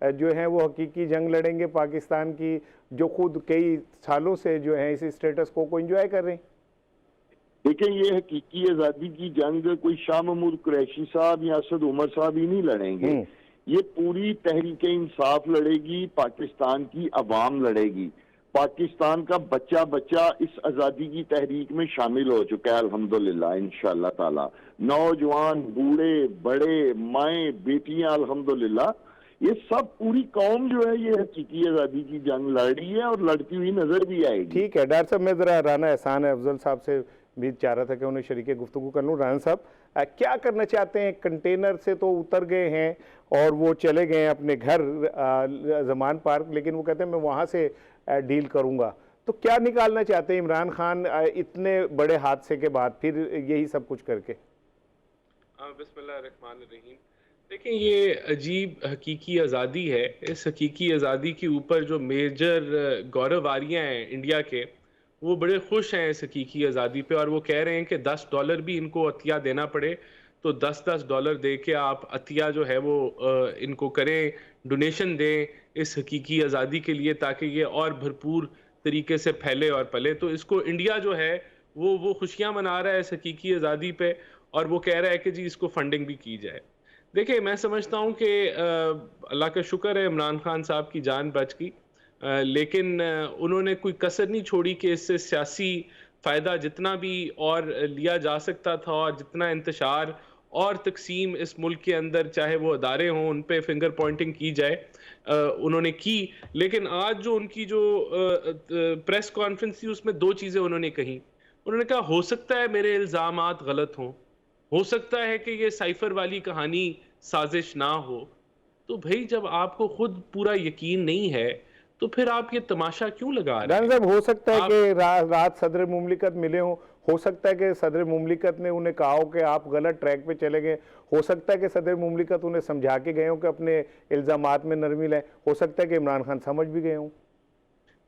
جو ہیں وہ حقیقی جنگ لڑیں گے پاکستان کی، جو خود کئی سالوں سے جو ہیں اس اسٹیٹس کو انجوائے کر رہے ہیں؟ دیکھیں یہ حقیقی آزادی کی جنگ کوئی شاہ محمود قریشی صاحب یا اسد عمر صاحب ہی نہیں لڑیں گے، یہ پوری تحریک انصاف لڑے گی، پاکستان کی عوام لڑے گی، پاکستان کا بچہ بچہ اس آزادی کی تحریک میں شامل ہو چکا ہے الحمدللہ انشاءاللہ تعالی، نوجوان، بوڑھے، بڑے، مائیں، بیٹیاں، الحمدللہ یہ سب پوری قوم جو ہے یہ حقیقی آزادی کی جنگ لڑ رہی ہے اور لڑتی ہوئی نظر بھی آئے گی۔ ٹھیک ہے ڈاکٹر صاحب، میں ذرا رانا احسان افضل صاحب سے بھی چاہ رہا تھا کہ انہیں شریک گفتگو کر لوں۔ رانا صاحب کیا کرنا چاہتے ہیں؟ کنٹینر سے تو اتر گئے ہیں اور وہ چلے گئے ہیں اپنے گھر زمان پارک، لیکن وہ کہتے ہیں میں وہاں سے ڈیل کروں گا، تو کیا نکالنا چاہتے ہیں عمران خان اتنے بڑے حادثے کے بعد پھر یہی سب کچھ کر کے؟ بسم اللہ الرحمن الرحیم۔ دیکھیں یہ عجیب حقیقی آزادی ہے، اس حقیقی آزادی کے اوپر جو میجر گوروواریاں ہیں انڈیا کے، وہ بڑے خوش ہیں اس حقیقی آزادی پہ، اور وہ کہہ رہے ہیں کہ $10 بھی ان کو عطیہ دینا پڑے تو $10 دے کے آپ عطیہ جو ہے وہ ان کو کریں، ڈونیشن دیں اس حقیقی آزادی کے لیے، تاکہ یہ اور بھرپور طریقے سے پھیلے اور پلے۔ تو اس کو انڈیا جو ہے وہ خوشیاں منا رہا ہے اس حقیقی آزادی پہ، اور وہ کہہ رہا ہے کہ جی اس کو فنڈنگ بھی کی جائے۔ دیکھیں میں سمجھتا ہوں کہ اللہ کا شکر ہے عمران خان صاحب کی جان بچ گئی، لیکن انہوں نے کوئی کسر نہیں چھوڑی کہ اس سے سیاسی فائدہ جتنا بھی اور لیا جا سکتا تھا، اور جتنا انتشار اور تقسیم اس ملک کے اندر چاہے وہ ادارے ہوں ان پہ فنگر پوائنٹنگ کی جائے، انہوں نے کی۔ لیکن آج جو ان کی جو پریس کانفرنس تھی اس میں 2 چیزیں انہوں نے کہیں۔ انہوں نے کہا ہو سکتا ہے میرے الزامات غلط ہوں، ہو سکتا ہے کہ یہ سائفر والی کہانی سازش نہ ہو۔ تو بھئی جب آپ کو خود پورا یقین نہیں ہے تو پھر آپ یہ تماشا کیوں لگا رہے ہیں؟ صاحب ہو سکتا ہے کہ رات صدر مملکت ملے ہوں، ہو سکتا ہے کہ صدر مملکت نے انہیں کہا ہو کہ آپ غلط ٹریک پہ چلے گئے، ہو سکتا ہے کہ صدر مملکت انہیں سمجھا کے گئے ہوں کہ اپنے الزامات میں نرمی لائیں، ہو سکتا ہے کہ عمران خان سمجھ بھی گئے ہوں۔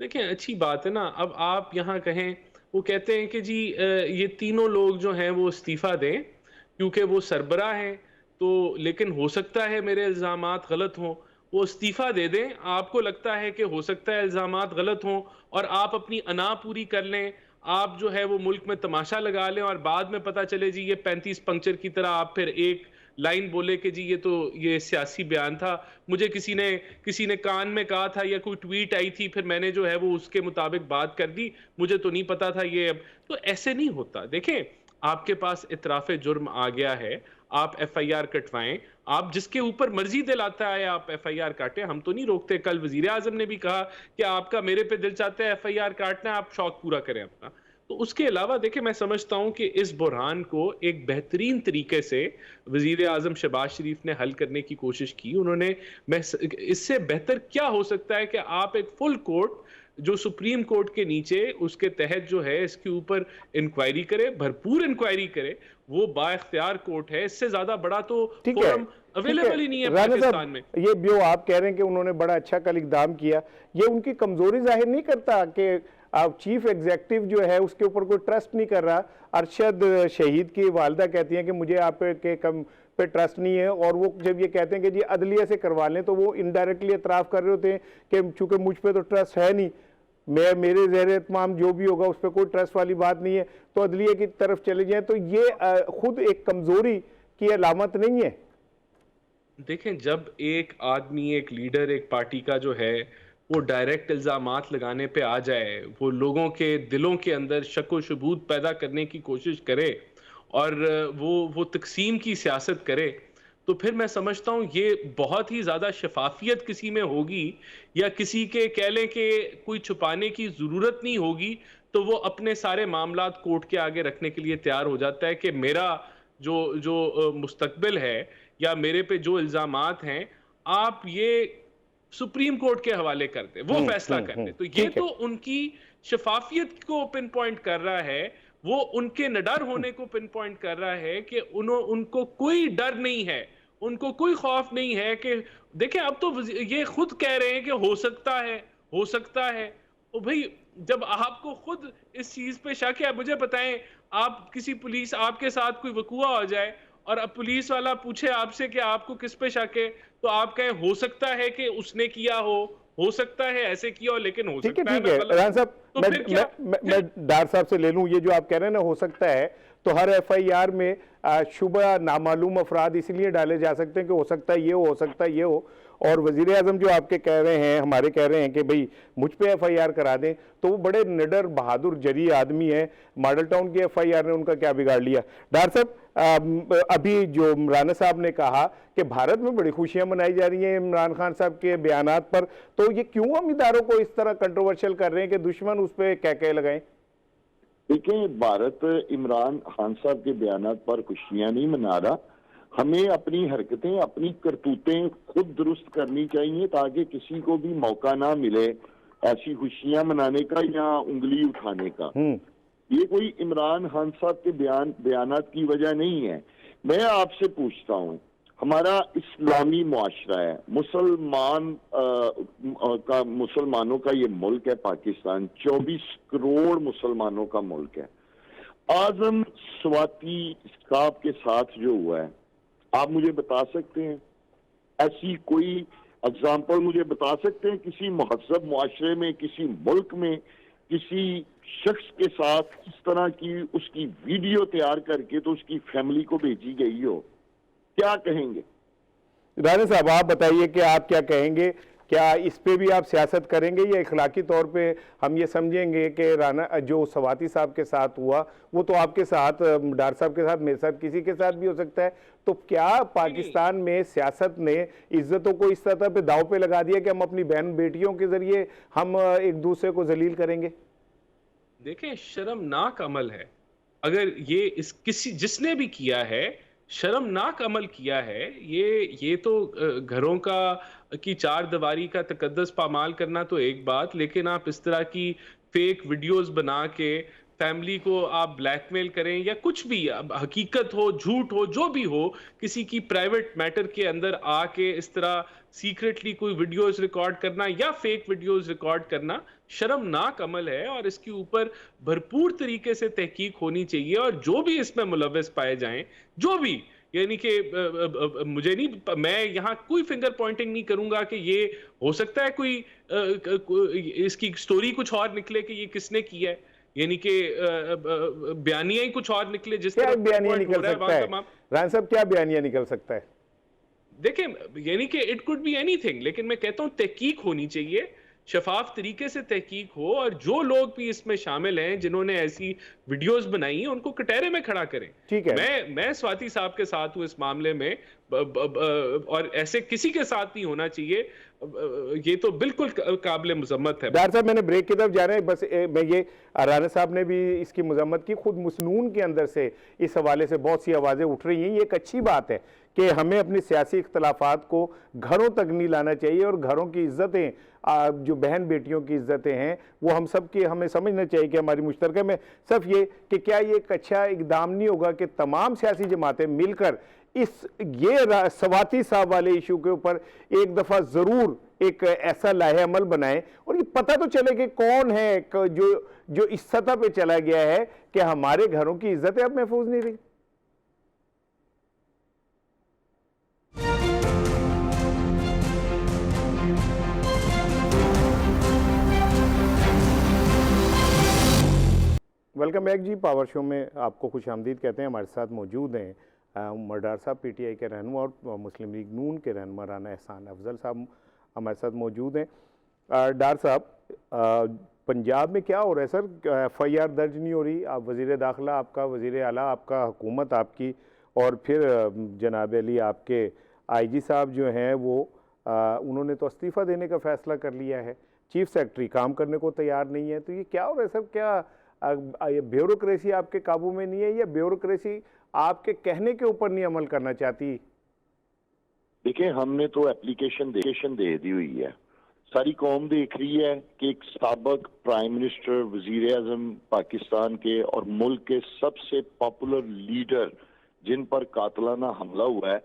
دیکھیں اچھی بات ہے نا، اب آپ یہاں کہیں، وہ کہتے ہیں کہ جی یہ تینوں لوگ جو ہیں وہ استعفیٰ دیں کیونکہ وہ سربراہ ہیں، تو لیکن ہو سکتا ہے میرے الزامات غلط ہوں، وہ استعفیٰ دے دیں۔ آپ کو لگتا ہے کہ ہو سکتا ہے الزامات غلط ہوں اور آپ اپنی انا پوری کر لیں، آپ جو ہے وہ ملک میں تماشا لگا لیں، اور بعد میں پتہ چلے جی یہ 35 پنکچر کی طرح آپ پھر ایک لائن بولے کہ جی یہ سیاسی بیان تھا، مجھے کسی نے کان میں کہا تھا یا کوئی ٹویٹ آئی تھی، پھر میں نے جو ہے وہ اس کے مطابق بات کر دی، مجھے تو نہیں پتا تھا یہ۔ اب تو ایسے نہیں ہوتا۔ دیکھیں آپ کے پاس اعتراف جرم آ گیا ہے، آپ ایف آئی آر کٹوائیں، آپ جس کے اوپر مرضی دل آتا ہے آپ ایف آئی آر کاٹیں، ہم تو نہیں روکتے۔ کل وزیر اعظم نے بھی کہا کہ آپ کا میرے پہ دل چاہتا ہے ایف آئی آر کاٹنا ہے، آپ شوق پورا کریں اپنا۔ تو اس کے علاوہ دیکھیں میں سمجھتا ہوں کہ اس بحران کو ایک بہترین طریقے سے وزیر اعظم شہباز شریف نے حل کرنے کی کوشش کی۔ انہوں نے، اس سے بہتر کیا ہو سکتا ہے کہ آپ ایک فل کورٹ جو سپریم کورٹ کے نیچے اس کے تحت جو ہے اس کے اوپر انکوائری کرے، بھرپور انکوائری کرے، وہ با اختیار کورٹ ہے، اس سے زیادہ بڑا تو فورم اویلیبل ہی نہیں ہے پاکستان میں۔ یہ جو آپ کہہ رہے ہیں کہ انہوں نے بڑا اچھا کل اقدام کیا، یہ ان کی کمزوری ظاہر نہیں کرتا کہ چیف ایگزیکٹو جو ہے اس کے اوپر کوئی ٹرسٹ نہیں کر رہا؟ ارشد شہید کی والدہ کہتی ہیں کہ مجھے آپ پہ ٹرسٹ نہیں ہے، اور وہ جب یہ کہتے ہیں کہ جی عدلیہ سے کروا لیں تو وہ انڈائریکٹلی اعتراف کر رہے ہوتے ہیں کہ چونکہ مجھ پہ تو ٹرسٹ ہے نہیں، میرے زیر اہتمام جو بھی ہوگا اس پہ کوئی ٹرسٹ والی بات نہیں ہے، تو عدلیہ کی طرف چلے جائیں۔ تو یہ خود ایک کمزوری کی علامت نہیں ہے؟ دیکھیں جب ایک آدمی، ایک لیڈر ایک پارٹی کا جو ہے وہ ڈائریکٹ الزامات لگانے پہ آ جائے، وہ لوگوں کے دلوں کے اندر شک و شبہات پیدا کرنے کی کوشش کرے اور وہ تقسیم کی سیاست کرے، تو پھر میں سمجھتا ہوں یہ بہت ہی زیادہ شفافیت کسی میں ہوگی، یا کسی کے کہہ لیں کہ کوئی چھپانے کی ضرورت نہیں ہوگی، تو وہ اپنے سارے معاملات کورٹ کے آگے رکھنے کے لیے تیار ہو جاتا ہے کہ میرا جو مستقبل ہے یا میرے پہ جو الزامات ہیں آپ یہ سپریم کورٹ کے حوالے کر دیں، وہ فیصلہ کر دیں۔ تو یہ تو ان کی شفافیت کو پن پوائنٹ کر رہا ہے، وہ ان کے نڈر ہونے کو پن پوائنٹ کر رہا ہے کہ ان کو کوئی ڈر نہیں ہے، ان کو کوئی خوف نہیں ہے کہ دیکھیں اب تو یہ خود کہہ رہے ہیں کہ ہو سکتا ہے۔ او بھئی جب آپ کو خود اس چیز پہ شک ہے، مجھے بتائیں آپ کسی پولیس آپ کے ساتھ کوئی وقوع ہو جائے اور اب پولیس والا پوچھے آپ سے کہ آپ کو کس پہ شک ہے تو آپ کہیں ہو سکتا ہے کہ اس نے کیا ہو سکتا ہے ایسے کیا ہو، لیکن ہو ٹھیک ہے سکتا ہے ٹھیک میں ہے غلط رحان ہوں، صاحب، تو پھر کیا؟ میں ڈار صاحب سے لے لوں، یہ جو آپ کہہ رہے ہیں نا ہو سکتا ہے، تو ہر ایف آئی آر میں شبہ نامعلوم افراد اس لیے ڈالے جا سکتے ہیں کہ ہو سکتا ہے یہ ہو سکتا ہے یہ ہو، اور وزیر اعظم جو آپ کے کہہ رہے ہیں ہمارے کہہ رہے ہیں کہ بھئی مجھ پہ ایف آئی آر کرا دیں، تو وہ بڑے نڈر بہادر جری آدمی ہیں، ماڈل ٹاؤن کی ایف آئی آر نے ان کا کیا بگاڑ لیا؟ ڈار صاحب ابھی جو رانا صاحب نے کہا کہ بھارت میں بڑی خوشیاں منائی جا رہی ہیں عمران خان صاحب کے بیانات پر، تو یہ کیوں ہم اداروں کو اس طرح کنٹروورشل کر رہے ہیں کہ دشمن اس پہ کہہ لگائیں؟ دیکھیں، بھارت عمران خان صاحب کے بیانات پر خوشیاں نہیں منا رہا. ہمیں اپنی حرکتیں، اپنی کرتوتیں خود درست کرنی چاہیے تاکہ کسی کو بھی موقع نہ ملے ایسی خوشیاں منانے کا یا انگلی اٹھانے کا. یہ کوئی عمران خان صاحب کے بیانات کی وجہ نہیں ہے. میں آپ سے پوچھتا ہوں، ہمارا اسلامی معاشرہ ہے، مسلمانوں کا یہ ملک ہے پاکستان، 24 کروڑ مسلمانوں کا ملک ہے. اعظم سواتی اسکاف کے ساتھ جو ہوا ہے، آپ مجھے بتا سکتے ہیں ایسی کوئی اگزامپل مجھے بتا سکتے ہیں کسی مہذب معاشرے میں، کسی ملک میں کسی شخص کے ساتھ اس طرح کی اس کی ویڈیو تیار کر کے تو اس کی فیملی کو بھیجی گئی ہو؟ کیا کہیں گے؟ رانا صاحب آپ بتائیے کہ آپ کیا کہیں گے؟ کیا اس پہ بھی آپ سیاست کریں گے یا اخلاقی طور پہ ہم یہ سمجھیں گے کہ رانا جو سواتی صاحب کے ساتھ ہوا وہ تو آپ کے ساتھ، ڈار صاحب کے ساتھ، میرے ساتھ، کسی کے ساتھ بھی ہو سکتا ہے، تو کیا پاکستان میں سیاست نے عزتوں کو اس طرح پہ داؤ پہ لگا دیا کہ ہم اپنی بہن بیٹیوں کے ذریعے ہم ایک دوسرے کو ذلیل کریں گے؟ دیکھیں، شرمناک عمل ہے. اگر یہ جس نے بھی کیا ہے شرمناک عمل کیا ہے. یہ تو گھروں کی چار دیواری کا تقدس پامال کرنا تو ایک بات، لیکن آپ اس طرح کی فیک ویڈیوز بنا کے فیملی کو آپ بلیک میل کریں یا کچھ بھی، حقیقت ہو جھوٹ ہو جو بھی ہو، کسی کی پرائیویٹ میٹر کے اندر آ کے اس طرح سیکریٹلی کوئی ویڈیوز ریکارڈ کرنا یا فیک ویڈیوز ریکارڈ کرنا شرمناک عمل ہے، اور اس کے اوپر بھرپور طریقے سے تحقیق ہونی چاہیے. اور جو بھی اس میں ملوث پائے جائیں، جو بھی، یعنی کہ مجھے نہیں، میں یہاں کوئی فنگر پوائنٹنگ نہیں کروں گا کہ یہ ہو سکتا ہے کوئی اس کی سٹوری کچھ اور نکلے کہ یہ کس نے کیا ہے، یعنی کہ بیانیہ ہی کچھ اور نکلے جس کیا طرح بیانیہ نکل سکتا ہے رانا صاحب؟ کیا بیانیہ نکل سکتا ہے؟ دیکھیں، یعنی کہ اٹ کوڈ بی اینی تھنگ، لیکن میں کہتا ہوں تحقیق ہونی چاہیے، شفاف طریقے سے تحقیق ہو، اور جو لوگ بھی اس میں شامل ہیں جنہوں نے ایسی ویڈیوز بنائی ہیں ان کو کٹہرے میں کھڑا کریں. ٹھیک ہے، میں سواتی صاحب کے ساتھ ہوں اس معاملے میں، اور ایسے کسی کے ساتھ نہیں ہونا چاہیے. یہ تو بالکل قابل مذمت ہے. ڈار صاحب میں نے بریک کی طرف جا رہے ہیں، بس میں یہ رانا صاحب نے بھی اس کی مذمت کی، خود مسنون کے اندر سے اس حوالے سے بہت سی آوازیں اٹھ رہی ہیں. یہ ایک اچھی بات ہے کہ ہمیں اپنی سیاسی اختلافات کو گھروں تک نہیں لانا چاہیے، اور گھروں کی عزتیں، جو بہن بیٹیوں کی عزتیں ہیں، وہ ہم سب کی ہمیں سمجھنا چاہیے کہ ہماری مشترکہ میں. صرف یہ کہ کیا یہ ایک اچھا اقدام نہیں ہوگا کہ تمام سیاسی جماعتیں مل کر یہ سواتی صاحب والے ایشو کے اوپر ایک دفعہ ضرور ایک ایسا لائحہ عمل بنائیں، اور یہ پتہ تو چلے کہ کون ہے جو اس سطح پہ چلا گیا ہے کہ ہمارے گھروں کی عزتیں اب محفوظ نہیں رہی. ویلکم بیک جی، پاور شو میں آپ کو خوش آمدید کہتے ہیں. ہمارے ساتھ موجود ہیں عمر ڈار صاحب، پی ٹی آئی کے رہنما، اور مسلم لیگ نون کے رہنما رانا احسان افضل صاحب ہمارے ساتھ موجود ہیں. ڈار صاحب، پنجاب میں کیا ہو رہا ہے سر؟ ایف آئی آر درج نہیں ہو رہی. آپ وزیر داخلہ آپ کا، وزیر اعلیٰ آپ کا، حکومت آپ کی، اور پھر جناب علی آپ کے آئی جی صاحب جو ہیں وہ انہوں نے تو استعفیٰ دینے کا فیصلہ کر لیا ہے. چیف سیکرٹری کام کرنے کو تیار نہیں ہے. تو یہ کیا ہو رہا ہے سر؟ کیا بیوروکریسی آپ کے قابو میں نہیں ہے، یا بیوروکریسی آپ کے کہنے کے اوپر نہیں عمل کرنا چاہتی؟ دیکھیں، ہم نے تو اپلیکیشن دے دی ہوئی ہے، ساری قوم دیکھ رہی ہے کہ ایک سابق پرائم منسٹر، وزیر اعظم پاکستان کے اور ملک کے سب سے پاپولر لیڈر جن پر قاتلانہ حملہ ہوا ہے،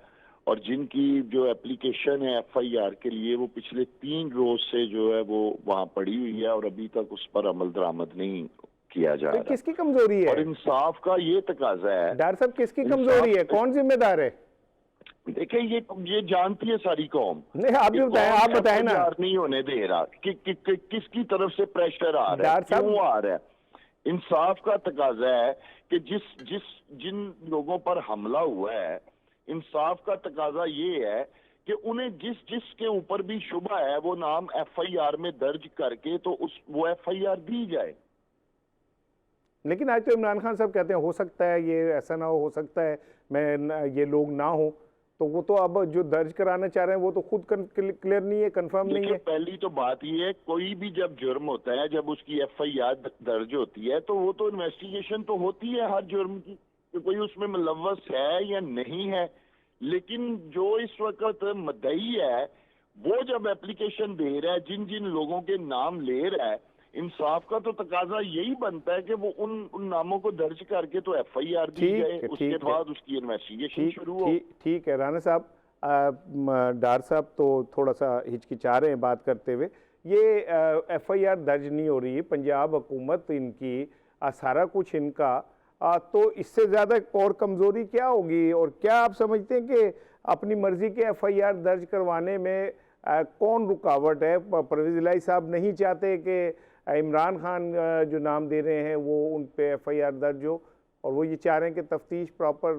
اور جن کی جو اپلیکیشن ہے ایف آئی آر کے لیے، وہ پچھلے 3 روز سے جو ہے وہ وہاں پڑی ہوئی ہے، اور ابھی تک اس پر عمل درآمد نہیں کیا جا رہا ہے. کس کی کمزوری ہے؟ اور انصاف کا یہ تقاضا ہے. ڈاکٹر صاحب کس کی کمزوری ہے؟ کون ذمہ دار ہے؟ دیکھیں یہ جانتی ہے ساری قوم. نہیں آپ بھی بتائیں، آپ بتائیں نا. نہیں ہونے دے رہا کس کی طرف سے پریشر آ رہا ہے، کیوں آ رہا ہے؟ انصاف کا تقاضا ہے کہ جن لوگوں پر حملہ ہوا ہے، انصاف کا تقاضا یہ ہے کہ انہیں جس کے اوپر بھی شبہ ہے وہ نام ایف آئی آر میں درج کر کے تو وہ ایف آئی آر دی جائے. لیکن آج تو عمران خان صاحب کہتے ہیں ہو سکتا ہے یہ ایسا نہ ہو سکتا ہے میں یہ لوگ نہ ہوں، تو وہ تو اب جو درج کرانا چاہ رہے ہیں وہ تو خود کلیئر نہیں ہے، کنفرم نہیں ہے. پہلی تو بات یہ ہے کوئی بھی جب جرم ہوتا ہے، جب اس کی ایف آئی آر درج ہوتی ہے تو وہ تو انویسٹیگیشن تو ہوتی ہے ہر جرم کی کہ کوئی اس میں ملوث ہے یا نہیں ہے. لیکن جو اس وقت مدعی ہے وہ جب اپلیکیشن دے رہا ہے، جن لوگوں کے نام لے رہا ہے، انصاف کا تو تقاضا یہی بنتا ہے کہ وہ ان ناموں کو درج کر کے تو ایف آئی آر دی جائے، اس کے بعد اس کی انویسٹیگیشن شروع ہو. ٹھیک ہے رانا صاحب. ڈار صاحب تو تھوڑا سا ہچکچا رہے ہیں بات کرتے ہوئے. یہ ایف آئی آر درج نہیں ہو رہی، پنجاب حکومت ان کی سارا کچھ ان کا، تو اس سے زیادہ اور کمزوری کیا ہوگی؟ اور کیا آپ سمجھتے ہیں کہ اپنی مرضی کے ایف آئی آر درج کروانے میں کون رکاوٹ ہے؟ پرویز الہی صاحب نہیں چاہتے کہ عمران خان جو نام دے رہے ہیں وہ ان پہ ایف آئی آر درج ہو، اور وہ یہ چاہ رہے ہیں کہ تفتیش پراپر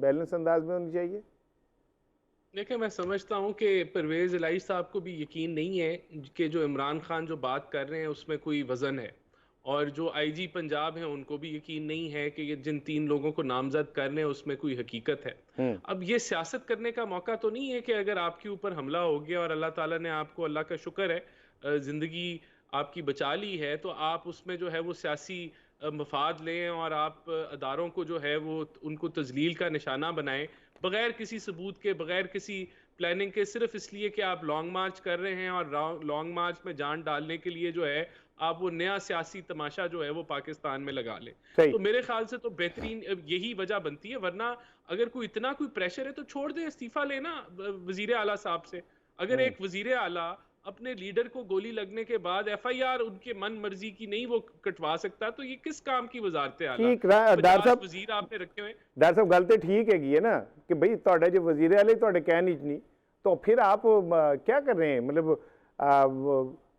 بیلنس انداز میں ہونی چاہیے؟ دیکھیں میں سمجھتا ہوں کہ پرویز الہی صاحب کو بھی یقین نہیں ہے کہ جو عمران خان جو بات کر رہے ہیں اس میں کوئی وزن ہے، اور جو آئی جی پنجاب ہیں ان کو بھی یقین نہیں ہے کہ یہ جن 3 لوگوں کو نامزد کر رہے ہیں اس میں کوئی حقیقت ہے. اب یہ سیاست کرنے کا موقع تو نہیں ہے کہ اگر آپ کے اوپر حملہ ہو گیا اور اللہ تعالیٰ نے آپ کو، اللہ کا شکر ہے، زندگی آپ کی بچا لی ہے، تو آپ اس میں جو ہے وہ سیاسی مفاد لیں اور آپ اداروں کو جو ہے وہ ان کو تذلیل کا نشانہ بنائیں بغیر کسی ثبوت کے، بغیر کسی پلاننگ کے، صرف اس لیے کہ آپ لانگ مارچ کر رہے ہیں اور لانگ مارچ میں جان ڈالنے کے لیے جو ہے آپ وہ نیا سیاسی تماشا جو ہے وہ پاکستان میں لگا لیں. تو میرے خیال سے تو بہترین یہی وجہ بنتی ہے. ورنہ اگر کوئی اتنا کوئی پریشر ہے تو چھوڑ دیں، استعفیٰ لینا وزیر اعلیٰ صاحب سے. اگر ایک وزیر اعلیٰ اپنے لیڈر کو گولی لگنے کے بعد ایف آئی آر ان کے من مرضی کی نہیں وہ کٹوا سکتا، تو یہ کس کام کی وزارت اعلیٰ؟ 50 وزیر آپ نے رکھے ہوئے. ڈاکٹر صاحب گل تو ٹھیک ہے نا کہ بھئی تہاڈے جو وزیر اعلیٰ تہاڈے کہہ نہیں، تو پھر آپ کیا کر رہے ہیں؟ مطلب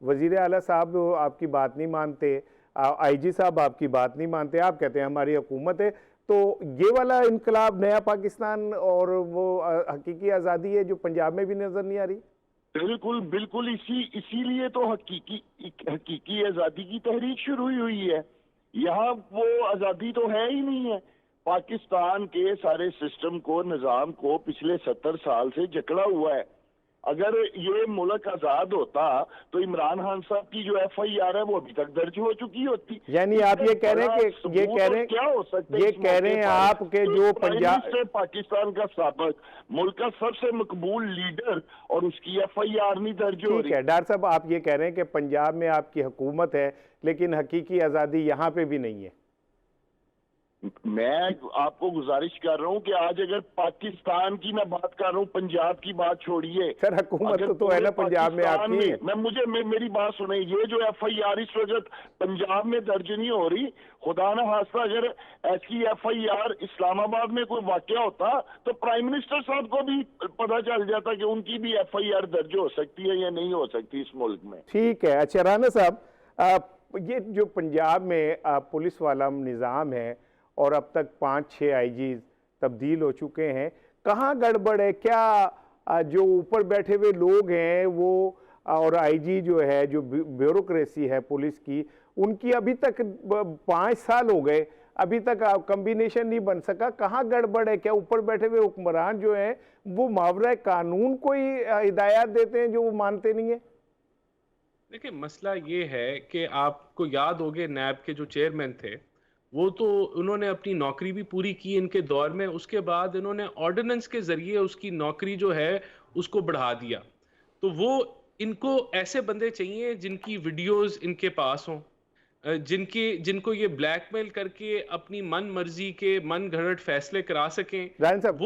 وزیر اعلیٰ صاحب آپ کی بات نہیں مانتے، آئی جی صاحب آپ کی بات نہیں مانتے، آپ کہتے ہیں ہماری حکومت ہے. تو یہ والا انقلاب نیا پاکستان اور وہ حقیقی آزادی ہے جو پنجاب میں بھی نظر نہیں آ رہی. بالکل اسی لیے تو حقیقی آزادی کی تحریک شروع ہوئی ہے. یہاں وہ آزادی تو ہے ہی نہیں ہے. پاکستان کے سارے سسٹم کو، نظام کو پچھلے 70 سال سے جکڑا ہوا ہے. اگر یہ ملک آزاد ہوتا تو عمران خان صاحب کی جو ایف آئی آر ہے وہ ابھی تک درج ہو چکی ہوتی. یعنی آپ یہ کہہ رہے ہیں کہ کیا ہو سکتا ہے؟ یہ کہہ رہے ہیں آپ کہ جو پاکستان کا سابق ملک کا سب سے مقبول لیڈر اور اس کی ایف آئی آر نہیں درج ہو رہی. ٹھیک ہے ڈاکٹر صاحب، آپ یہ کہہ رہے ہیں کہ پنجاب میں آپ کی حکومت ہے لیکن حقیقی آزادی یہاں پہ بھی نہیں ہے. میں آپ کو گزارش کر رہا ہوں کہ آج اگر پاکستان کی میں بات کر رہا ہوں، پنجاب کی بات چھوڑیے. سر حکومت تو ہے نا پنجاب میں آپ کی. میری بات سنیں، یہ جو ایف آئی آر اس وقت پنجاب میں درج نہیں ہو رہی، خدا نہ خواستہ اگر ایسی ایف آئی آر اسلام آباد میں کوئی واقعہ ہوتا تو پرائم منسٹر صاحب کو بھی پتہ چل جاتا کہ ان کی بھی ایف آئی آر درج ہو سکتی ہے یا نہیں ہو سکتی اس ملک میں. ٹھیک ہے. اچھا رانا صاحب، یہ جو پنجاب میں پولیس والا نظام ہے اور اب تک 5-6 آئی جیز تبدیل ہو چکے ہیں، کہاں گڑبڑ ہے؟ کیا جو اوپر بیٹھے ہوئے لوگ ہیں وہ اور آئی جی جو ہے، جو بیوروکریسی ہے پولیس کی، ان کی ابھی تک 5 سال ہو گئے، ابھی تک کمبینیشن نہیں بن سکا؟ کہاں گڑبڑ ہے؟ کیا اوپر بیٹھے ہوئے حکمران جو ہیں وہ ماورائے قانون کوئی ہدایات دیتے ہیں جو وہ مانتے نہیں ہیں؟ دیکھیں مسئلہ یہ ہے کہ آپ کو یاد ہوگے نیب کے جو چیئرمین تھے وہ تو انہوں نے اپنی نوکری بھی پوری کی ان کے دور میں، اس کے بعد انہوں نے آرڈیننس کے ذریعے اس کی نوکری جو ہے اس کو بڑھا دیا. تو وہ ان کو ایسے بندے چاہیے جن کی ویڈیوز ان کے پاس ہوں، جن کو یہ بلیک میل کر کے اپنی من مرضی کے من گھڑت فیصلے کرا سکیں. ران صاحب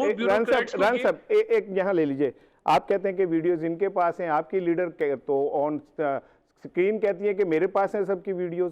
ایک یہاں لے لیجئے. آپ کہتے ہیں کہ ویڈیوز ان کے پاس ہیں، آپ کی لیڈر تو آن سکرین کہتی ہے کہ میرے پاس ہیں سب کی ویڈیوز.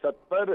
70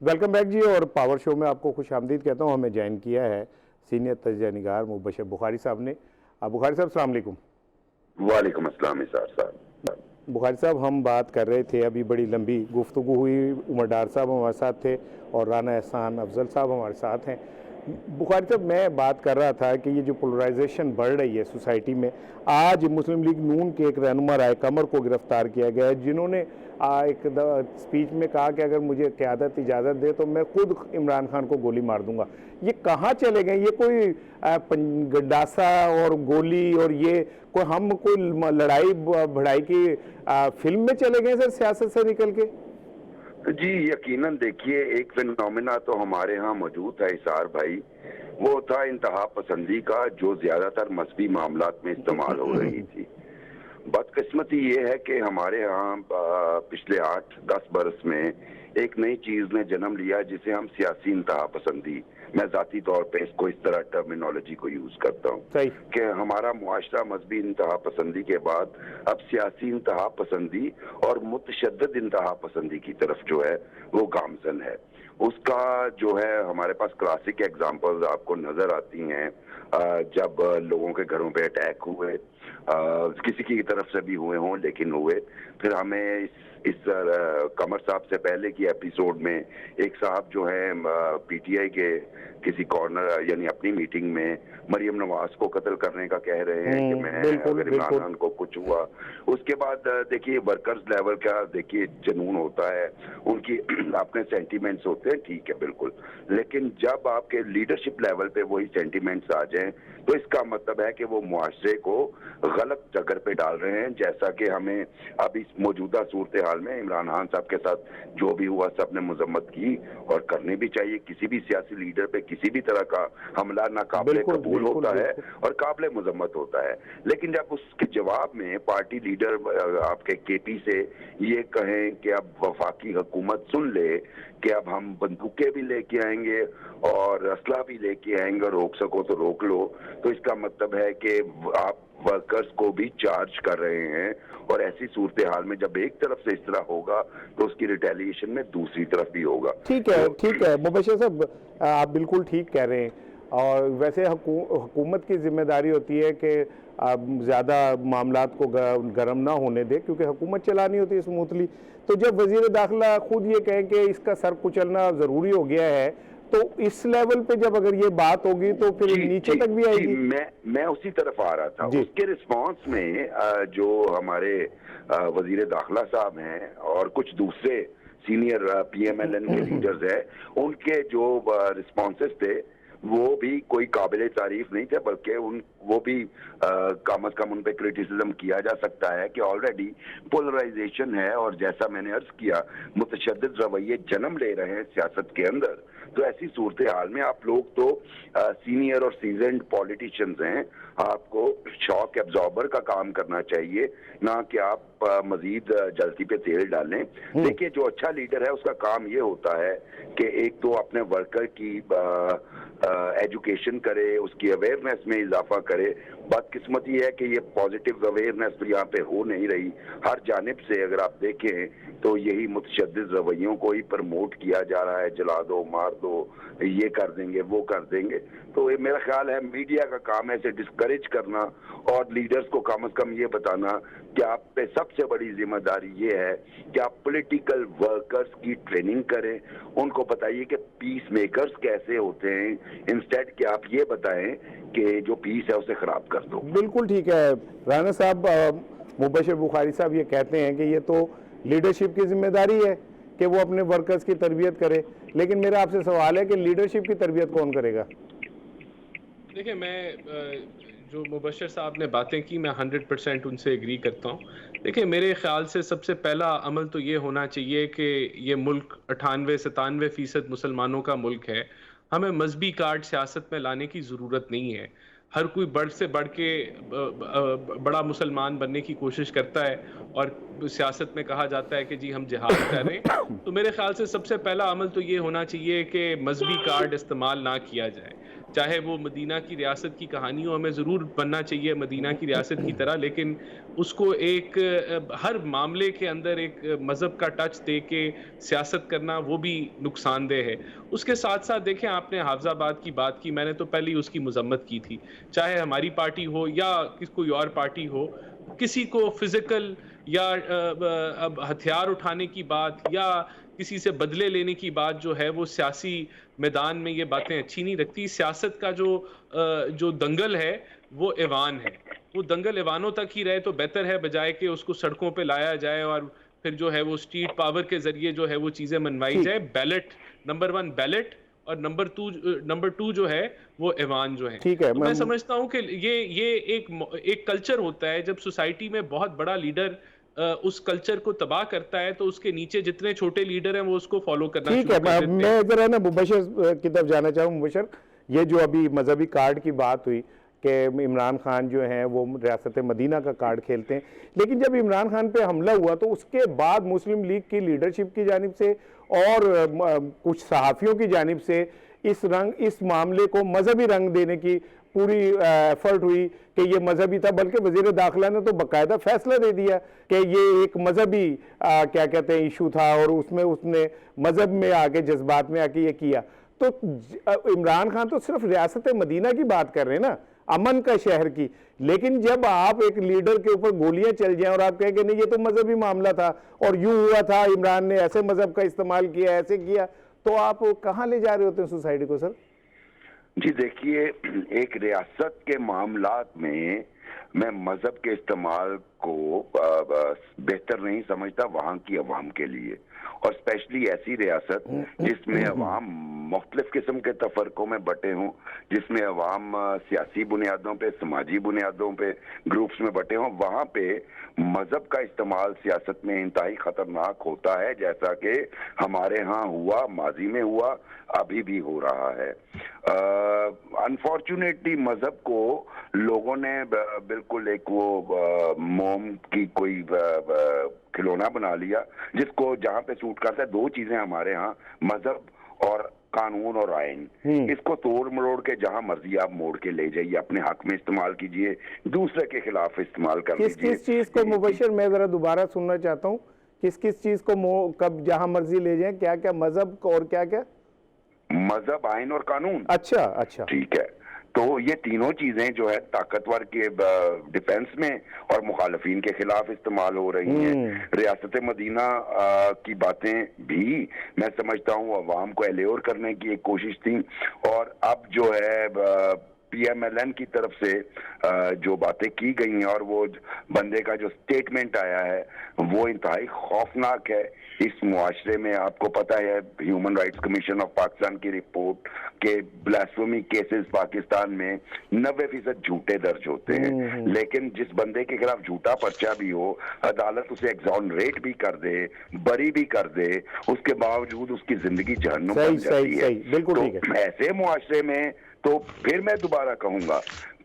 ویلکم بیک جی، اور پاور شو میں آپ کو خوش آمدید کہتا ہوں. ہمیں جوائن کیا ہے سینئر تجزیہ نگار مبشر بخاری صاحب نے. بخاری صاحب السلام علیکم. وعلیکم السلام نثار صاحب. بخاری صاحب ہم بات کر رہے تھے، ابھی بڑی لمبی گفتگو ہوئی، عمر ڈار صاحب ہمارے ساتھ تھے اور رانا احسان افضل صاحب ہمارے ساتھ ہیں. بخاری صاحب میں بات کر رہا تھا کہ یہ جو پولرائزیشن بڑھ رہی ہے سوسائٹی میں، آج مسلم لیگ نون کے ایک رہنما رائے قمر کو گرفتار کیا گیا ہے، جنہوں نے ایک سپیچ میں کہا کہ اگر مجھے قیادت اجازت دے تو میں خود عمران خان کو گولی مار دوں گا. یہ کہاں چلے گئے؟ یہ کوئی گڈاسا اور گولی اور یہ ہم کوئی لڑائی بھڑائی کی فلم میں چلے گئے سر، سیاست سے نکل کے؟ جی یقیناً دیکھیے، ایک فینومینا تو ہمارے ہاں موجود ہے اسار بھائی، وہ تھا انتہا پسندی کا، جو زیادہ تر مذہبی معاملات میں استعمال ہو رہی تھی. بدقسمتی یہ ہے کہ ہمارے ہاں پچھلے 8-10 برس میں ایک نئی چیز نے جنم لیا جسے ہم سیاسی انتہا پسندی، میں ذاتی طور پہ اس کو اس طرح ٹرمینالوجی کو یوز کرتا ہوں کہ ہمارا معاشرہ مذہبی انتہا پسندی کے بعد اب سیاسی انتہا پسندی اور متشدد انتہا پسندی کی طرف جو ہے وہ گامزن ہے. اس کا جو ہے ہمارے پاس کلاسک ایگزامپلز آپ کو نظر آتی ہیں، جب لوگوں کے گھروں پہ اٹیک ہوئے، کسی کی طرف سے بھی ہوئے ہوں لیکن ہوئے. پھر ہمیں اس قمر صاحب سے پہلے کی ایپیسوڈ میں ایک صاحب جو ہیں پی ٹی آئی کے کسی کارنر یعنی اپنی میٹنگ میں مریم نواز کو قتل کرنے کا کہہ رہے ہیں کہ میں اگر عمران خان کو کچھ ہوا. اس کے بعد دیکھیے ورکرز لیول کا دیکھیے جنون ہوتا ہے، ان کی اپنے سینٹیمنٹس ہوتے ہیں، ٹھیک ہے بالکل، لیکن جب آپ کے لیڈرشپ لیول پہ وہی سینٹیمنٹس آ جائیں تو اس کا مطلب ہے کہ وہ معاشرے کو غلط جگہ پہ ڈال رہے ہیں. جیسا کہ ہمیں اب اس موجودہ صورتحال میں عمران خان صاحب کے ساتھ جو بھی ہوا سب نے مذمت کی اور کرنی بھی چاہیے. کسی بھی سیاسی لیڈر پہ کسی بھی طرح کا حملہ ناقابل قبول ہوتا ہے اور قابل مذمت ہوتا ہے، لیکن جب اس کے جواب میں پارٹی لیڈر آپ کے کے پی سے یہ کہیں کہ اب وفاقی حکومت سن لے کہ اب ہم بندوقیں بھی لے کے آئیں گے اور اسلحہ بھی لے کے آئیں گے، روک سکو تو روک لو، تو اس کا مطلب ہے کہ آپ ورکرز کو بھی چارج کر رہے ہیں. اور ایسی صورتحال میں جب ایک طرف سے اس طرح ہوگا تو اس کی ریٹیلیشن میں دوسری طرف بھی ہوگا. ٹھیک ہے مبشر صاحب، آپ بالکل ٹھیک کہہ رہے ہیں. اور ویسے حکومت کی ذمہ داری ہوتی ہے کہ زیادہ معاملات کو گرم نہ ہونے دے، کیونکہ حکومت چلانی ہوتی ہے اسموتھلی. تو جب وزیر داخلہ خود یہ کہیں کہ اس کا سر کچلنا ضروری ہو گیا ہے، تو اس لیول پہ جب اگر یہ بات ہوگی تو پھر نیچے تک بھی آئے گی. میں اسی طرف آ رہا تھا. اس کے رسپانس میں جو ہمارے وزیر داخلہ صاحب ہیں اور کچھ دوسرے senior P M L N کے لیڈرز ہیں، ان کے جو رسپانسز تھے وہ بھی کوئی قابل تعریف نہیں تھے، بلکہ وہ بھی کم از کم ان پہ کرٹیسزم کیا جا سکتا ہے کہ آلریڈی پولرائزیشن ہے اور جیسا میں نے عرض کیا متشدد رویے جنم لے رہے ہیں سیاست کے اندر. تو ایسی صورتحال میں آپ لوگ تو سینئر اور سیزنڈ پولیٹیشنز ہیں، آپ کو شاک ایبزاربر کا کام کرنا چاہیے، نہ کہ آپ مزید جلتی پہ تیل ڈالیں. دیکھیے جو اچھا لیڈر ہے اس کا کام یہ ہوتا ہے کہ ایک تو اپنے ورکر کی ایجوکیشن کرے، اس کی اویئرنیس میں اضافہ کرے. بدقسمتی یہ ہے کہ یہ پازیٹیو اویئرنیس یہاں پہ ہو نہیں رہی. ہر جانب سے اگر آپ دیکھیں تو یہی متشدد رویوں کو ہی پرموٹ کیا جا رہا ہے، جلا دو، مار دو، یہ کر دیں گے، وہ کر دیں گے. تو یہ میرا خیال ہے میڈیا کا کام ہے اسے ڈسکریج کرنا اور لیڈرز کو کم از کم یہ بتانا کہ آپ پہ سب سے بڑی ذمہ داری یہ ہے کہ آپ پولیٹیکل ورکرز کی ٹریننگ کریں، ان کو بتائیے کہ پیس میکرز کیسے ہوتے ہیں، انسٹیڈ کہ آپ یہ بتائیں کہ جو پیس ہے اسے خراب کر دو. بالکل ٹھیک ہے رانا صاحب. مبشر بخاری صاحب یہ کہتے ہیں کہ یہ تو لیڈرشپ کی ذمہ داری ہے کہ وہ اپنے ورکرز کی تربیت کرے، لیکن میرا آپ سے سوال ہے کہ لیڈرشپ کی تربیت کون کرے گا؟ دیکھیں، میں جو مبشر صاحب نے باتیں کی میں 100% ان سے ایگری کرتا ہوں. دیکھیں میرے خیال سے سب سے پہلا عمل تو یہ ہونا چاہیے کہ یہ ملک 98-97% مسلمانوں کا ملک ہے. ہمیں مذہبی کارڈ سیاست میں لانے کی ضرورت نہیں ہے. ہر کوئی بڑھ سے بڑھ کے بڑا مسلمان بننے کی کوشش کرتا ہے اور سیاست میں کہا جاتا ہے کہ جی ہم جہاد کر رہے ہیں. تو میرے خیال سے سب سے پہلا عمل تو یہ ہونا چاہیے کہ مذہبی کارڈ استعمال نہ کیا جائے. چاہے وہ مدینہ کی ریاست کی کہانی ہو, ہمیں ضرور بننا چاہیے مدینہ کی ریاست کی طرح, لیکن اس کو ایک ہر معاملے کے اندر ایک مذہب کا ٹچ دے کے سیاست کرنا وہ بھی نقصان دہ ہے. اس کے ساتھ ساتھ دیکھیں, آپ نے حافظ آباد کی بات کی, میں نے تو پہلے ہی اس کی مذمت کی تھی, چاہے ہماری پارٹی ہو یا کوئی اور پارٹی ہو, کسی کو فزیکل یا ہتھیار اٹھانے کی بات یا کسی سے بدلے لینے کی بات جو ہے وہ سیاسی میدان میں یہ باتیں اچھی نہیں لگتی. سیاست کا جو دنگل ہے وہ ایوان ہے, وہ دنگل ایوانوں تک ہی رہے تو بہتر ہے, بجائے کہ اس کو سڑکوں پہ لایا جائے اور پھر جو ہے وہ اسٹریٹ پاور کے ذریعے جو ہے وہ چیزیں منوائی جائے. بیلٹ نمبر 1 بیلٹ اور نمبر 2 جو ہے وہ ایوان جو ہے. تو میں سمجھتا ہوں کہ یہ ایک کلچر ہوتا ہے, جب سوسائٹی میں بہت بڑا لیڈر اس کلچر کو تباہ کرتا ہے تو اس کے نیچے جتنے چھوٹے لیڈر ہیں وہ اس کو فالو کرنا شروع کر دیتے ہیں. میں ذرا نا مبشر کی طرف جانا چاہوں. مبشر, یہ جو ابھی مذہبی کارڈ کی بات ہوئی کہ عمران خان جو ہیں وہ ریاست مدینہ کا کارڈ کھیلتے ہیں, لیکن جب عمران خان پہ حملہ ہوا تو اس کے بعد مسلم لیگ کی لیڈرشپ کی جانب سے اور کچھ صحافیوں کی جانب سے اس معاملے کو مذہبی رنگ دینے کی پوری ایفرٹ ہوئی کہ یہ مذہبی تھا, بلکہ وزیر داخلہ نے تو باقاعدہ فیصلہ دے دیا کہ یہ ایک مذہبی کیا کہتے ہیں ایشو تھا, اور اس نے مذہب میں آگے جذبات میں آ کے یہ کیا. تو عمران خان تو صرف ریاست مدینہ کی بات کر رہے ہیں نا, امن کا شہر کی, لیکن جب آپ ایک لیڈر کے اوپر گولیاں چل جائیں اور آپ کہیں کہ نہیں یہ تو مذہبی معاملہ تھا اور یوں ہوا تھا, عمران نے ایسے مذہب کا استعمال کیا, ایسے کیا, تو آپ کہاں لے جا رہے ہوتے ہیں سوسائٹی کو سر؟ جی دیکھیے, ایک ریاست کے معاملات میں مذہب کے استعمال کو بہتر نہیں سمجھتا وہاں کی عوام کے لیے, اور اسپیشلی ایسی ریاست جس میں عوام مختلف قسم کے تفرقوں میں بٹے ہوں, جس میں عوام سیاسی بنیادوں پہ, سماجی بنیادوں پہ گروپس میں بٹے ہوں, وہاں پہ مذہب کا استعمال سیاست میں انتہائی خطرناک ہوتا ہے, جیسا کہ ہمارے ہاں ہوا, ماضی میں ہوا, ابھی بھی ہو رہا ہے. انفارچونیٹلی مذہب کو لوگوں نے بالکل ایک وہ موم کی کوئی کھلونا بنا لیا جس کو جہاں پہ سوٹ کرتا ہے. 2 چیزیں ہمارے ہاں, مذہب اور قانون اور آئین, اس کو توڑ مروڑ کے جہاں مرضی آپ موڑ کے لے جائیے, اپنے حق میں استعمال کیجئے, دوسرے کے خلاف استعمال کر لیجئے. کس چیز کو مبشر, میں ذرا دوبارہ سننا چاہتا ہوں, کس چیز کو کب جہاں مرضی لے جائیں, کیا کیا مذہب اور کیا کیا؟ مذہب, آئین اور قانون. اچھا ٹھیک ہے, تو یہ تینوں چیزیں جو ہے طاقتور کے ڈیفنس میں اور مخالفین کے خلاف استعمال ہو رہی ہیں. ریاست مدینہ کی باتیں بھی میں سمجھتا ہوں عوام کو الیور کرنے کی ایک کوشش تھی, اور اب جو ہے پی ایم ایل این کی طرف سے جو باتیں کی گئی ہیں اور وہ بندے کا جو سٹیٹمنٹ آیا ہے وہ انتہائی خوفناک ہے. اس معاشرے میں آپ کو پتہ ہے human rights commission of Pakistan کی رپورٹ کہ بلاسفیمی کیسز پاکستان میں 90% جھوٹے درج ہوتے ہیں, لیکن جس بندے کے خلاف جھوٹا پرچہ بھی ہو, عدالت اسے ایگزونریٹ بھی کر دے, بری بھی کر دے, اس کے باوجود اس کی زندگی جہنم بن جاتی ہے. تو ایسے معاشرے میں تو پھر میں دوبارہ کہوں گا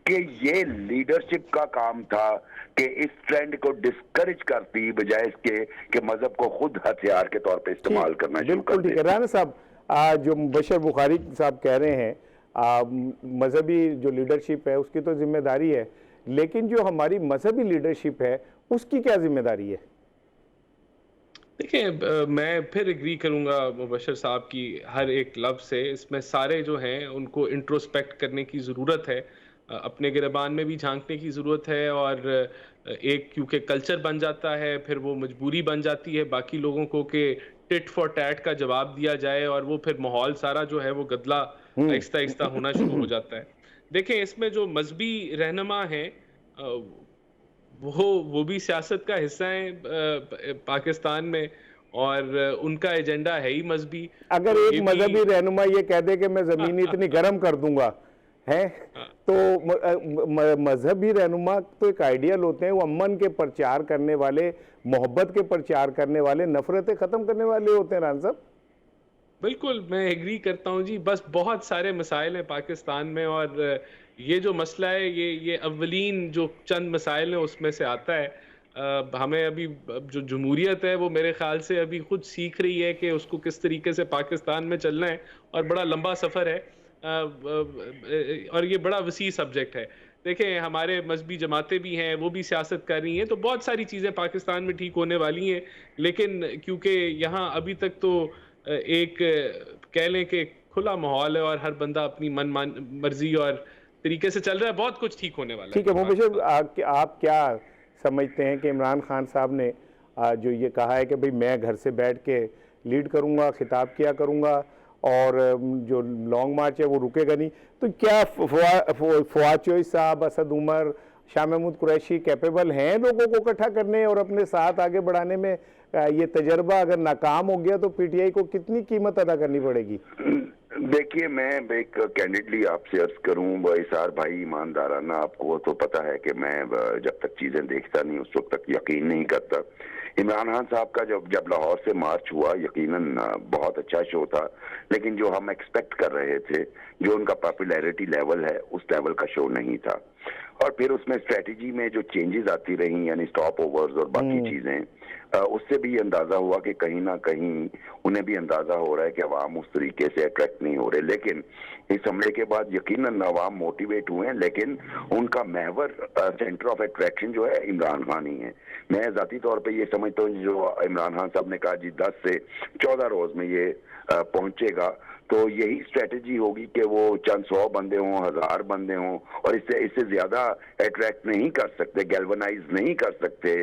کہ یہ لیڈرشپ کا کام تھا کہ اس ٹرینڈ کو ڈسکریج کرتی بجائے اس کے کہ مذہب کو خود ہتھیار کے طور پہ استعمال کرنا شروع کر دے. رانا صاحب, جو مبشر بخاری صاحب کہہ رہے ہیں مذہبی جو لیڈرشپ ہے اس کی تو ذمہ داری ہے, لیکن جو ہماری مذہبی لیڈرشپ ہے اس کی کیا ذمہ داری ہے؟ دیکھیں, میں پھر اگری کروں گا مبشر صاحب کی ہر ایک لفظ سے. اس میں سارے جو ہیں ان کو انٹروسپیکٹ کرنے کی ضرورت ہے, اپنے گریبان میں بھی جھانکنے کی ضرورت ہے, اور ایک کیونکہ کلچر بن جاتا ہے پھر وہ مجبوری بن جاتی ہے باقی لوگوں کو کہ ٹٹ فار ٹیٹ کا جواب دیا جائے, اور وہ پھر ماحول سارا جو ہے وہ گدلا آہستہ آہستہ ہونا شروع ہو جاتا ہے. دیکھیں, اس میں جو مذہبی رہنما ہیں وہ بھی سیاست کا حصہ ہیں پاکستان میں, اور ان کا ایجنڈا ہے ہی مذہبی. اگر ایک مذہبی رہنما یہ کہہ دے کہ میں زمین اتنی گرم کر دوں گا ہے, تو مذہبی رہنما تو ایک آئیڈیل ہوتے ہیں, وہ امن کے پرچار کرنے والے, محبت کے پرچار کرنے والے, نفرتیں ختم کرنے والے ہوتے ہیں. ران صاحب بالکل میں ایگری کرتا ہوں جی, بس بہت سارے مسائل ہیں پاکستان میں, اور یہ جو مسئلہ ہے یہ اولین جو چند مسائل ہیں اس میں سے آتا ہے. ہمیں ابھی جو جمہوریت ہے وہ میرے خیال سے ابھی خود سیکھ رہی ہے کہ اس کو کس طریقے سے پاکستان میں چلنا ہے, اور بڑا لمبا سفر ہے. اور یہ بڑا وسیع سبجیکٹ ہے. دیکھیں ہمارے مذہبی جماعتیں بھی ہیں، وہ بھی سیاست کر رہی ہیں، تو بہت ساری چیزیں پاکستان میں ٹھیک ہونے والی ہیں، لیکن کیونکہ یہاں ابھی تک تو ایک کہہ لیں کہ کھلا ماحول ہے اور ہر بندہ اپنی مرضی اور طریقے سے چل رہا ہے، بہت کچھ ٹھیک ہونے والا ہے. ٹھیک ہے مبشر، آپ کیا سمجھتے ہیں کہ عمران خان صاحب نے جو یہ کہا ہے کہ بھئی میں گھر سے بیٹھ کے لیڈ کروں گا، خطاب کیا کروں گا اور جو لانگ مارچ ہے وہ رکے گا نہیں، تو کیا فواد چوہی صاحب، اسد عمر، شاہ محمود قریشی کیپیبل ہیں لوگوں کو اکٹھا کرنے اور اپنے ساتھ آگے بڑھانے میں؟ یہ تجربہ اگر ناکام ہو گیا تو پی ٹی آئی کو کتنی قیمت ادا کرنی پڑے گی؟ دیکھیے میں ایک کینڈیڈلی آپ سے عرض کروں اسار بھائی، ایماندارانہ آپ کو تو پتا ہے کہ میں جب تک چیزیں دیکھتا نہیں اس وقت تک یقین نہیں کرتا. عمران خان صاحب کا جب لاہور سے مارچ ہوا یقیناً بہت اچھا شو تھا، لیکن جو ہم ایکسپیکٹ کر رہے تھے، جو ان کا پاپولیرٹی لیول ہے، اس لیول کا شو نہیں تھا. اور پھر اس میں اسٹریٹجی میں جو چینجز آتی رہیں، یعنی سٹاپ اوورز اور باقی چیزیں، اس سے بھی اندازہ ہوا کہ کہیں نہ کہیں انہیں بھی اندازہ ہو رہا ہے کہ عوام اس طریقے سے اٹریکٹ نہیں ہو رہے. لیکن اس حملے کے بعد یقیناً عوام موٹیویٹ ہوئے ہیں، لیکن ان کا محور سینٹر آف اٹریکشن جو ہے عمران خان ہی ہے. میں ذاتی طور پہ یہ سمجھتا ہوں جو عمران خان صاحب نے کہا جی 10 سے 14 روز میں یہ پہنچے گا، تو یہی اسٹریٹجی ہوگی کہ وہ چند 100 بندے ہوں، 1000 بندے ہوں، اور اس سے زیادہ اٹریکٹ نہیں کر سکتے، گیلونائز نہیں کر سکتے.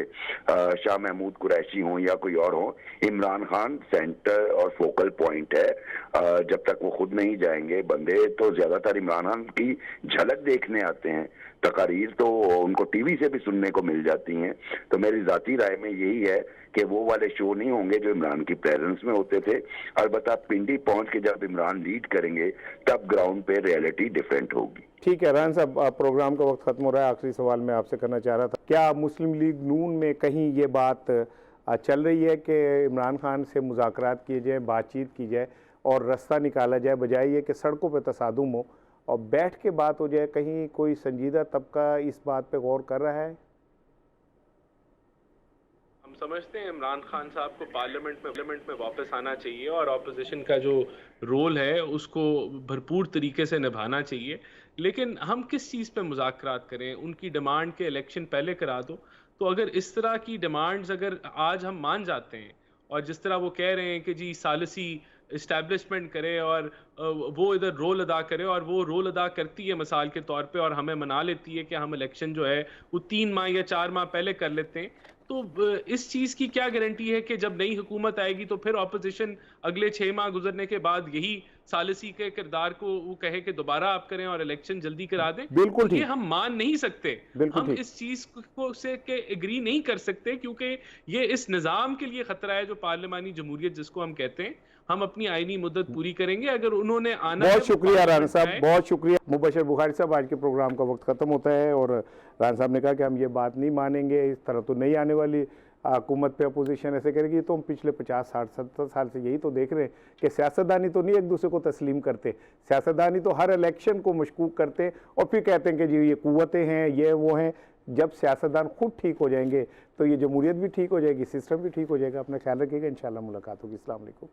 شاہ محمود قریشی ہوں یا کوئی اور ہوں، عمران خان سینٹر اور فوکل پوائنٹ ہے. جب تک وہ خود نہیں جائیں گے بندے، تو زیادہ تر عمران خان کی جھلک دیکھنے آتے ہیں، تقاریر تو ان کو ٹی وی سے بھی سننے کو مل جاتی ہیں. تو میری ذاتی رائے میں یہی ہے کہ وہ والے شو نہیں ہوں گے جو عمران کی پریزنس میں ہوتے تھے. البتہ پنڈی پہنچ کے جب عمران لیڈ کریں گے تب گراؤنڈ پہ ریئلٹی ڈیفرنٹ ہوگی. ٹھیک ہے ریحان صاحب، پروگرام کا وقت ختم ہو رہا ہے. آخری سوال میں آپ سے کرنا چاہ رہا تھا، کیا مسلم لیگ نون میں کہیں یہ بات چل رہی ہے کہ عمران خان سے مذاکرات کیے جائیں، بات چیت کی جائے اور رستہ نکالا جائے، بجائے یہ کہ سڑکوں پہ تصادم ہو اور بیٹھ کے بات ہو جائے؟ کہیں کوئی سنجیدہ طبقہ اس بات پہ غور کر رہا ہے؟ ہم سمجھتے ہیں عمران خان صاحب کو پارلیمنٹ میں واپس آنا چاہیے اور اپوزیشن کا جو رول ہے اس کو بھرپور طریقے سے نبھانا چاہیے. لیکن ہم کس چیز پہ مذاکرات کریں؟ ان کی ڈیمانڈ کے الیکشن پہلے کرا دو. تو اگر اس طرح کی ڈیمانڈز اگر آج ہم مان جاتے ہیں، اور جس طرح وہ کہہ رہے ہیں کہ جی ثالثی اسٹیبلشمنٹ کرے اور وہ ادھر رول ادا کرے، اور وہ رول ادا کرتی ہے مثال کے طور پہ، اور ہمیں منا لیتی ہے کہ ہم الیکشن جو ہے وہ 3 ماہ یا 4 ماہ پہلے کر لیتے ہیں، تو اس چیز کی کیا گارنٹی ہے کہ جب نئی حکومت آئے گی تو پھر اپوزیشن اگلے 6 ماہ گزرنے کے بعد یہی ثالثی کے کردار کو وہ کہے کہ دوبارہ آپ کریں اور الیکشن جلدی کرا دیں؟ بالکل ٹھیک، یہ ہم مان نہیں سکتے. ہم اس چیز کو سے کہ اگری نہیں کر سکتے، کیونکہ یہ اس نظام کے لیے خطرہ ہے جو پارلیمانی جمہوریت جس کو ہم کہتے ہیں. ہم اپنی آئینی مدت پوری کریں گے، اگر انہوں نے آنا ہے. بہت شکریہ ریحان صاحب، بہت شکریہ. مبشر بخاری صاحب، آج کے پروگرام کا وقت ختم ہوتا ہے اور ریحان صاحب نے کہا کہ ہم یہ بات نہیں مانیں گے، اس طرح تو نہیں آنے والی حکومت پہ اپوزیشن ایسے کرے گی. تو ہم پچھلے 50 60 70 سال سے یہی تو دیکھ رہے ہیں کہ سیاستدانی تو نہیں ایک دوسرے کو تسلیم کرتے، سیاستدانی تو ہر الیکشن کو مشکوک کرتے اور پھر کہتے ہیں کہ جی یہ قوتیں ہیں، یہ وہ ہیں. جب سیاستدان خود ٹھیک ہو جائیں گے تو یہ جمہوریت بھی ٹھیک ہو جائے گی، سسٹم بھی ٹھیک ہو جائے گا. اپنا خیال رکھیے گا، انشاءاللہ ملاقات ہوگی. السلام علیکم.